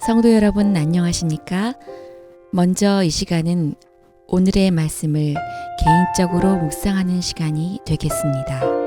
성도 여러분 안녕하십니까? 먼저 이 시간은 오늘의 말씀을 개인적으로 묵상하는 시간이 되겠습니다.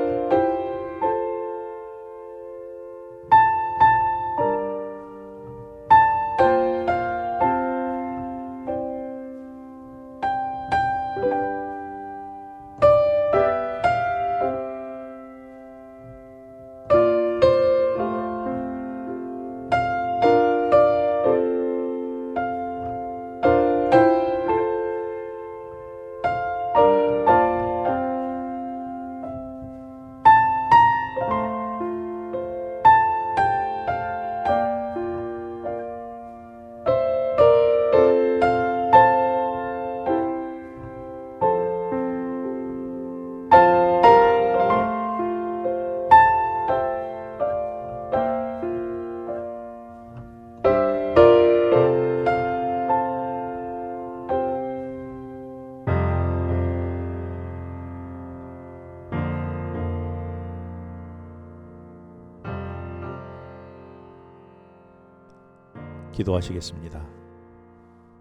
기도하시겠습니다.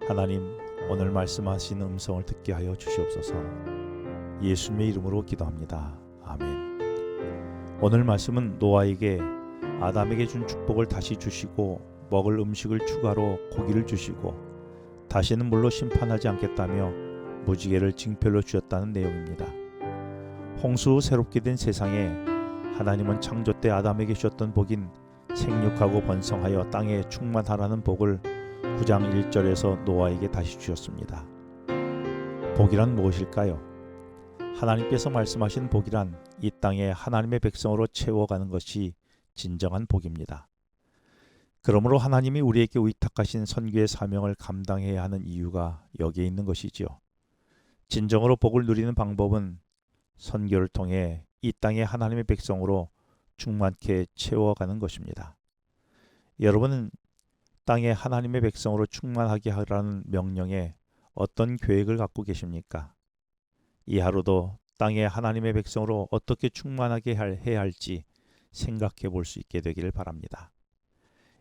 하나님, 오늘 말씀하신 음성을 듣게 하여 주시옵소서. 예수님의 이름으로 기도합니다. 아멘. 오늘 말씀은 노아에게 아담에게 준 축복을 다시 주시고 먹을 음식을 추가로 고기를 주시고 다시는 물로 심판하지 않겠다며 무지개를 징표로 주셨다는 내용입니다. 홍수 후 새롭게 된 세상에 하나님은 창조 때 아담에게 주셨던 복인 생육하고 번성하여 땅에 충만하라는 복을 9장 1절에서 노아에게 다시 주셨습니다. 복이란 무엇일까요? 하나님께서 말씀하신 복이란 이 땅에 하나님의 백성으로 채워가는 것이 진정한 복입니다. 그러므로 하나님이 우리에게 위탁하신 선교의 사명을 감당해야 하는 이유가 여기에 있는 것이지요. 진정으로 복을 누리는 방법은 선교를 통해 이 땅에 하나님의 백성으로 충만케 채워가는 것입니다. 여러분은 땅에 하나님의 백성으로 충만하게 하라는 명령에 어떤 계획을 갖고 계십니까? 이 하루도 땅에 하나님의 백성으로 어떻게 충만하게 해야 할지 생각해 볼 수 있게 되기를 바랍니다.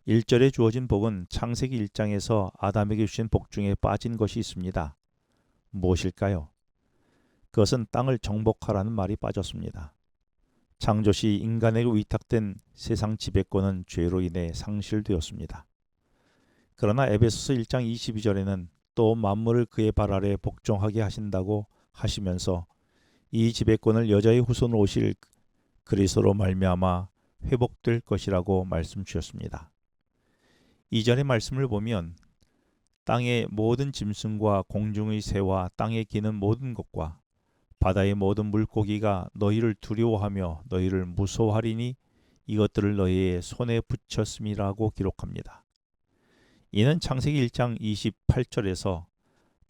1절에 주어진 복은 창세기 1장에서 아담에게 주신 복 중에 빠진 것이 있습니다. 무엇일까요? 그것은 땅을 정복하라는 말이 빠졌습니다. 창조 시 인간에게 위탁된 세상 지배권은 죄로 인해 상실되었습니다. 그러나 에베소서 1장 22절에는 또 만물을 그의 발 아래 복종하게 하신다고 하시면서 이 지배권을 여자의 후손으로 오실 그리스도로 말미암아 회복될 것이라고 말씀 주셨습니다. 이전의 말씀을 보면 땅의 모든 짐승과 공중의 새와 땅에 기는 모든 것과 바다의 모든 물고기가 너희를 두려워하며 너희를 무서워하리니 이것들을 너희의 손에 붙였음이라고 기록합니다. 이는 창세기 1장 28절에서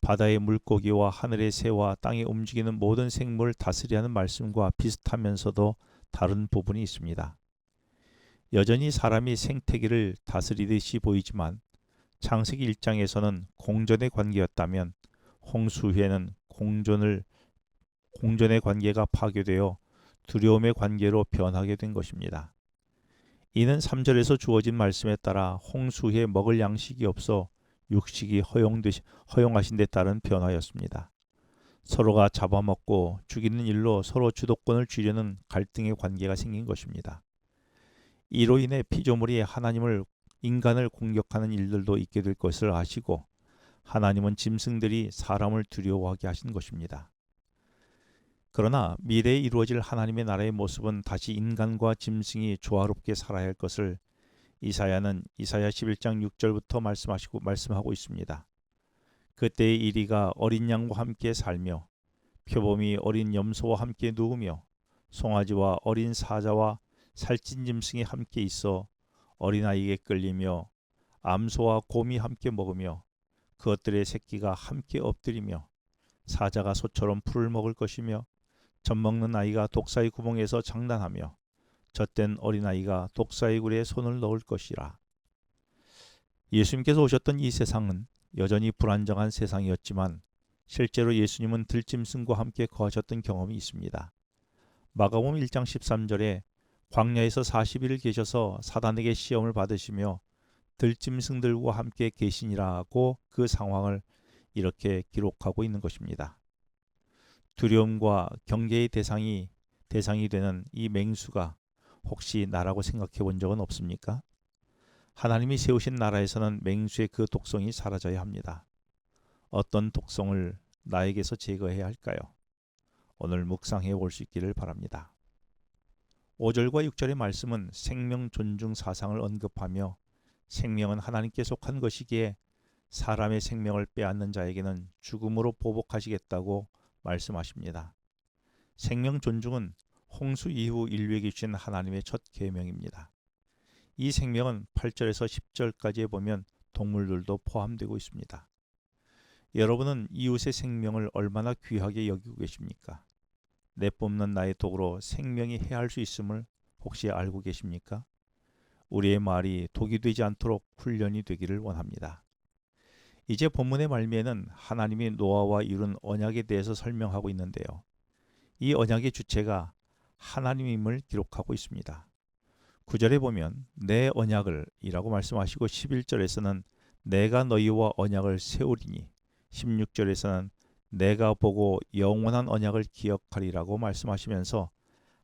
바다의 물고기와 하늘의 새와 땅에 움직이는 모든 생물을 다스리라는 말씀과 비슷하면서도 다른 부분이 있습니다. 여전히 사람이 생태계를 다스리듯이 보이지만 창세기 1장에서는 공존의 관계였다면 홍수 후에는 공존의 관계가 파괴되어 두려움의 관계로 변하게 된 것입니다. 이는 3절에서 주어진 말씀에 따라 홍수 후에 먹을 양식이 없어 육식이 허용하신 데 따른 변화였습니다. 서로가 잡아먹고 죽이는 일로 서로 주도권을 쥐려는 갈등의 관계가 생긴 것입니다. 이로 인해 피조물이 인간을 공격하는 일들도 있게 될 것을 아시고 하나님은 짐승들이 사람을 두려워하게 하신 것입니다. 그러나 미래에 이루어질 하나님의 나라의 모습은 다시 인간과 짐승이 조화롭게 살아야 할 것을 이사야는 이사야 11장 6절부터 말씀하고 있습니다. 그때의 이리가 어린 양과 함께 살며 표범이 어린 염소와 함께 누우며 송아지와 어린 사자와 살찐 짐승이 함께 있어 어린아이에게 끌리며 암소와 곰이 함께 먹으며 그것들의 새끼가 함께 엎드리며 사자가 소처럼 풀을 먹을 것이며 젖먹는 아이가 독사의 구멍에서 장난하며 젖된 어린아이가 독사의 굴에 손을 넣을 것이라. 예수님께서 오셨던 이 세상은 여전히 불안정한 세상이었지만 실제로 예수님은 들짐승과 함께 거하셨던 경험이 있습니다. 마가복음 1장 13절에 광야에서 40일을 계셔서 사단에게 시험을 받으시며 들짐승들과 함께 계시니라고 그 상황을 이렇게 기록하고 있는 것입니다. 두려움과 경계의 대상이 되는 이 맹수가 혹시 나라고 생각해 본 적은 없습니까? 하나님이 세우신 나라에서는 맹수의 그 독성이 사라져야 합니다. 어떤 독성을 나에게서 제거해야 할까요? 오늘 묵상해 볼 수 있기를 바랍니다. 5절과 6절의 말씀은 생명 존중 사상을 언급하며 생명은 하나님께 속한 것이기에 사람의 생명을 빼앗는 자에게는 죽음으로 보복하시겠다고 말씀하십니다. 생명 존중은 홍수 이후 인류에게 주신 하나님의 첫 계명입니다. 이 생명은 8절에서 10절까지에 보면 동물들도 포함되고 있습니다. 여러분은 이웃의 생명을 얼마나 귀하게 여기고 계십니까? 내뿜는 나의 독으로 생명이 해할 수 있음을 혹시 알고 계십니까? 우리의 말이 독이 되지 않도록 훈련이 되기를 원합니다. 이제 본문의 말미에는 하나님이 노아와 이룬 언약에 대해서 설명하고 있는데요. 이 언약의 주체가 하나님임을 기록하고 있습니다. 9절에 보면 내 언약을 이라고 말씀하시고 11절에서는 내가 너희와 언약을 세우리니 16절에서는 내가 보고 영원한 언약을 기억하리라고 말씀하시면서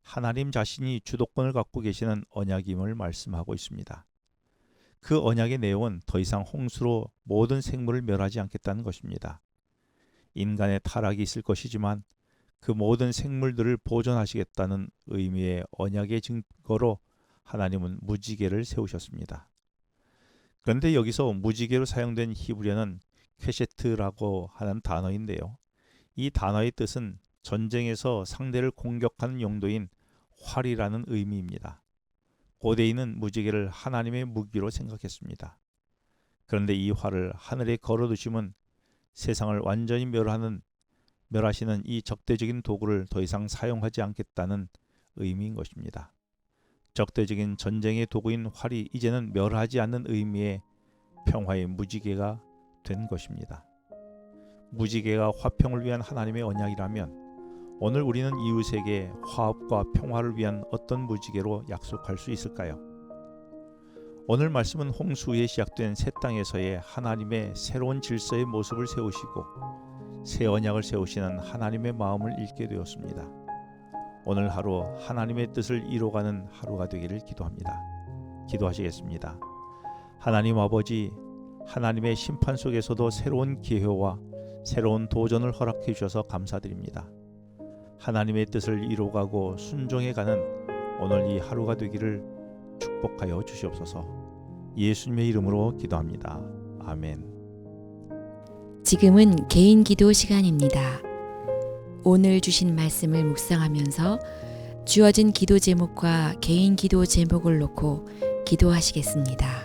하나님 자신이 주도권을 갖고 계시는 언약임을 말씀하고 있습니다. 그 언약의 내용은 더 이상 홍수로 모든 생물을 멸하지 않겠다는 것입니다. 인간의 타락이 있을 것이지만 그 모든 생물들을 보존하시겠다는 의미의 언약의 증거로 하나님은 무지개를 세우셨습니다. 그런데 여기서 무지개로 사용된 히브리어는 퀘셰트라고 하는 단어인데요. 이 단어의 뜻은 전쟁에서 상대를 공격하는 용도인 활이라는 의미입니다. 고대인은 무지개를 하나님의 무기로 생각했습니다. 그런데 이 활을 하늘에 걸어두시면 세상을 완전히 멸하시는 이 적대적인 도구를 더 이상 사용하지 않겠다는 의미인 것입니다. 적대적인 전쟁의 도구인 활이 이제는 멸하지 않는 의미의 평화의 무지개가 된 것입니다. 무지개가 화평을 위한 하나님의 언약이라면 오늘 우리는 이웃에게 화합과 평화를 위한 어떤 무지개로 약속할 수 있을까요? 오늘 말씀은 홍수 후에 시작된 새 땅에서의 하나님의 새로운 질서의 모습을 세우시고 새 언약을 세우시는 하나님의 마음을 읽게 되었습니다. 오늘 하루 하나님의 뜻을 이뤄가는 하루가 되기를 기도합니다. 기도하시겠습니다. 하나님 아버지, 하나님의 심판 속에서도 새로운 기회와 새로운 도전을 허락해 주셔서 감사드립니다. 하나님의 뜻을 이루어가고 순종해가는 오늘 이 하루가 되기를 축복하여 주시옵소서. 예수님의 이름으로 기도합니다. 아멘. 지금은 개인 기도 시간입니다. 오늘 주신 말씀을 묵상하면서 주어진 기도 제목과 개인 기도 제목을 놓고 기도하시겠습니다.